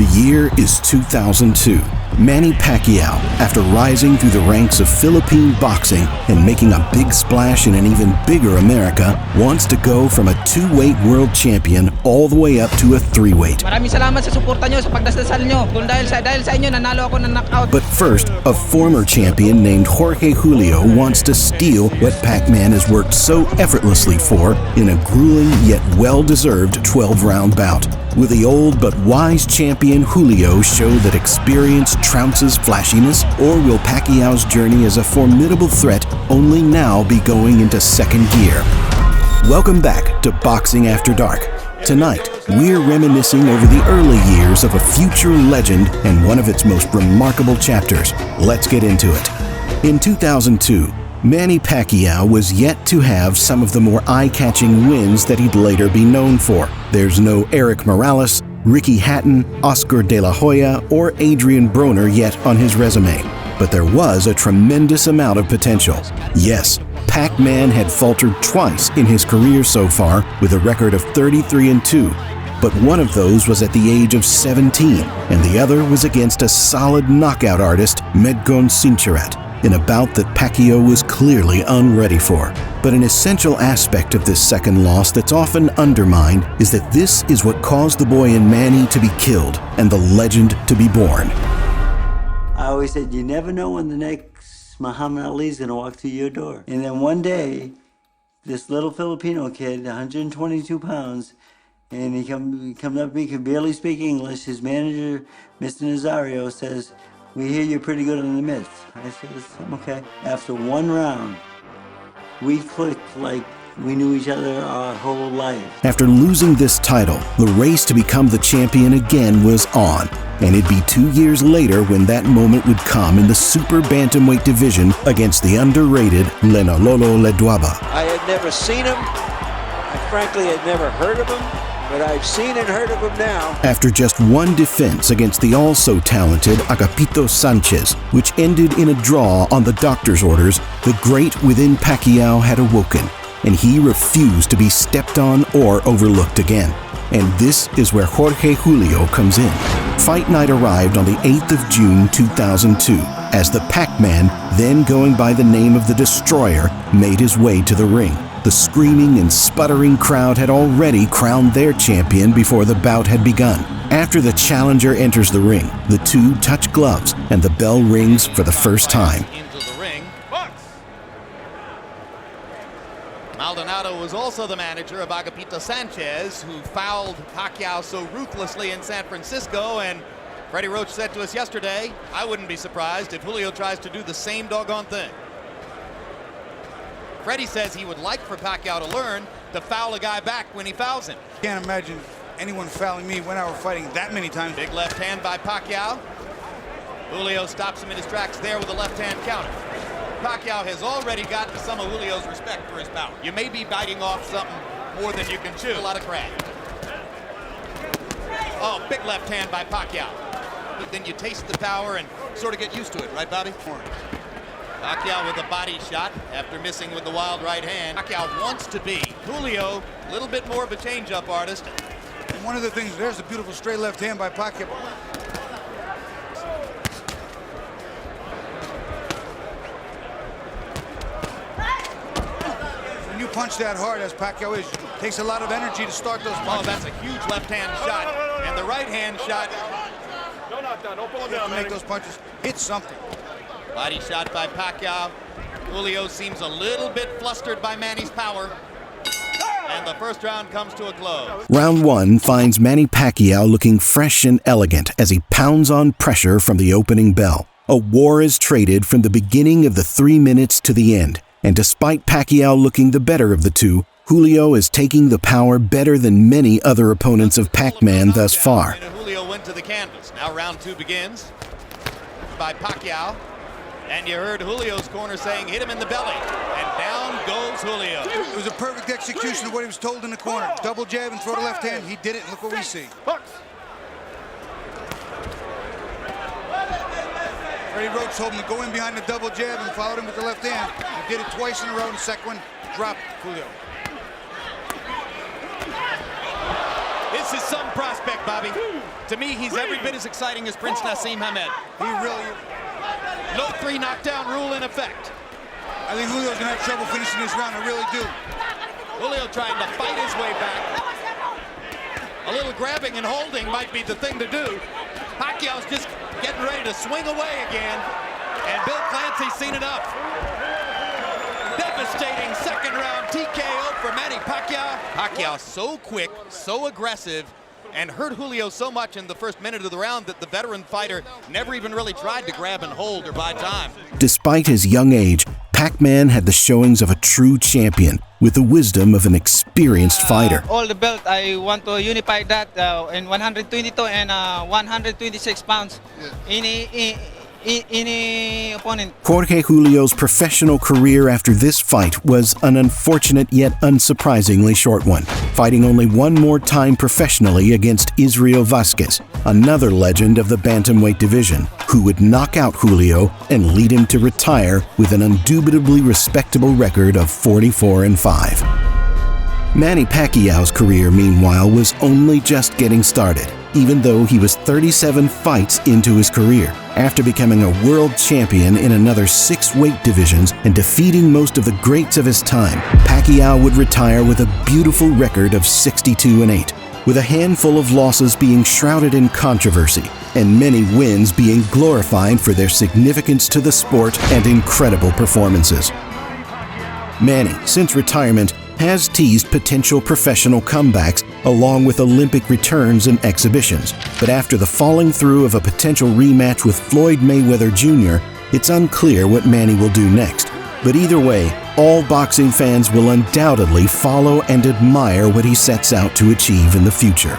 The year is 2002. Manny Pacquiao, after rising through the ranks of Philippine boxing and making a big splash in an even bigger America, wants to go from a 2-weight world champion all the way up to a 3-weight. Maraming salamat sa suporta nyo, sa pagdasal nyo. Kung dahil sa inyo, nanalo ako ng knockout. But first, a former champion named Jorge Julio wants to steal what Pac-Man has worked so effortlessly for in a grueling yet well-deserved 12-round bout. Will the old but wise champion Julio show that experience trounces flashiness, or will Pacquiao's journey as a formidable threat only now be going into second gear? Welcome back to Boxing After Dark. Tonight, we're reminiscing over the early years of a future legend and one of its most remarkable chapters. Let's get into it. In 2002, Manny Pacquiao was yet to have some of the more eye-catching wins that he'd later be known for. There's no Eric Morales, Ricky Hatton, Oscar De La Hoya, or Adrian Broner yet on his resume. But there was a tremendous amount of potential. Yes, Pac-Man had faltered twice in his career so far with a record of 33-2. But one of those was at the age of 17, and the other was against a solid knockout artist, Medgon Sincharat, in a bout that Pacquiao was clearly unready for. But an essential aspect of this second loss that's often undermined is that this is what caused the boy in Manny to be killed and the legend to be born. I always said, you never know when the next Muhammad Ali is going to walk through your door. And then one day, this little Filipino kid, 122 pounds, and he comes up to me, can barely speak English. His manager, Mr. Nazario, says, "We hear you're pretty good in the mitts." I says, "I'm okay." After one round, we clicked like we knew each other our whole life. After losing this title, the race to become the champion again was on. And it'd be 2 years later when that moment would come in the super bantamweight division against the underrated Lenololo Leduaba. I had never seen him. I frankly had never heard of him. But I've seen and heard of him now. After just one defense against the also talented Agapito Sanchez, which ended in a draw on the doctor's orders, the great within Pacquiao had awoken, and he refused to be stepped on or overlooked again. And this is where Jorge Julio comes in. Fight night arrived on the 8th of June 2002, as the Pac-Man, then going by the name of the Destroyer, made his way to the ring. The screaming and sputtering crowd had already crowned their champion before the bout had begun. After the challenger enters the ring, the two touch gloves and the bell rings for the first time. Into the ring. Maldonado was also the manager of Agapito Sanchez, who fouled Pacquiao so ruthlessly in San Francisco, and Freddie Roach said to us yesterday, I wouldn't be surprised if Julio tries to do the same doggone thing. Freddie says he would like for Pacquiao to learn to foul a guy back when he fouls him. Can't imagine anyone fouling me when I were fighting that many times. Big left hand by Pacquiao. Julio stops him in his tracks there with a left hand counter. Pacquiao has already gotten some of Julio's respect for his power. You may be biting off something more than you can chew. A lot of crab. Oh, big left hand by Pacquiao. But then you taste the power and sort of get used to it, right, Bobby? Pacquiao with a body shot after missing with the wild right hand. Pacquiao wants to be Julio, a little bit more of a change-up artist. And one of the things, there's a beautiful straight left hand by Pacquiao. When you punch that hard, as Pacquiao is, it takes a lot of energy to start those punches. Oh, that's a huge left-hand shot, and the right-hand shot. Don't knock down, don't pull him You have down, to make man. those punches hit something. Body shot by Pacquiao. Julio seems a little bit flustered by Manny's power. And the first round comes to a close. Round one finds Manny Pacquiao looking fresh and elegant as he pounds on pressure from the opening bell. A war is traded from the beginning of the 3 minutes to the end. And despite Pacquiao looking the better of the two, Julio is taking the power better than many other opponents of Pac-Man thus far. Julio went to the canvas. Now round two begins by Pacquiao. And you heard Julio's corner saying, hit him in the belly. And down goes Julio. It was a perfect execution of what he was told in the corner. Double jab and throw the left hand. He did it, and look what we see. Freddie Roach told him to go in behind the double jab and followed him with the left hand. He did it twice in a row, and the second one dropped Julio. His This is some prospect, Bobby. To me, he's every bit as exciting as Prince Nassim Hamed. He really... No 3 knockdown rule in effect. I think Julio's gonna have trouble finishing this round, I really do. Julio trying to fight his way back. A little grabbing and holding might be the thing to do. Pacquiao's just getting ready to swing away again. And Bill Clancy's seen enough. Devastating second round TKO for Manny Pacquiao. Pacquiao so quick, so aggressive, and hurt Julio so much in the first minute of the round that the veteran fighter never even really tried to grab and hold or buy time. Despite his young age, Pac-Man had the showings of a true champion with the wisdom of an experienced fighter. All the belt, I want to unify that in 122 and 126 pounds. Any opponent. Jorge Julio's professional career after this fight was an unfortunate yet unsurprisingly short one, fighting only one more time professionally against Israel Vazquez, another legend of the bantamweight division, who would knock out Julio and lead him to retire with an indubitably respectable record of 44-5. Manny Pacquiao's career, meanwhile, was only just getting started, even though he was 37 fights into his career. After becoming a world champion in another 6 weight divisions and defeating most of the greats of his time, Pacquiao would retire with a beautiful record of 62-8, with a handful of losses being shrouded in controversy and many wins being glorified for their significance to the sport and incredible performances. Manny, since retirement, has teased potential professional comebacks along with Olympic returns and exhibitions. But after the falling through of a potential rematch with Floyd Mayweather Jr., it's unclear what Manny will do next. But either way, all boxing fans will undoubtedly follow and admire what he sets out to achieve in the future.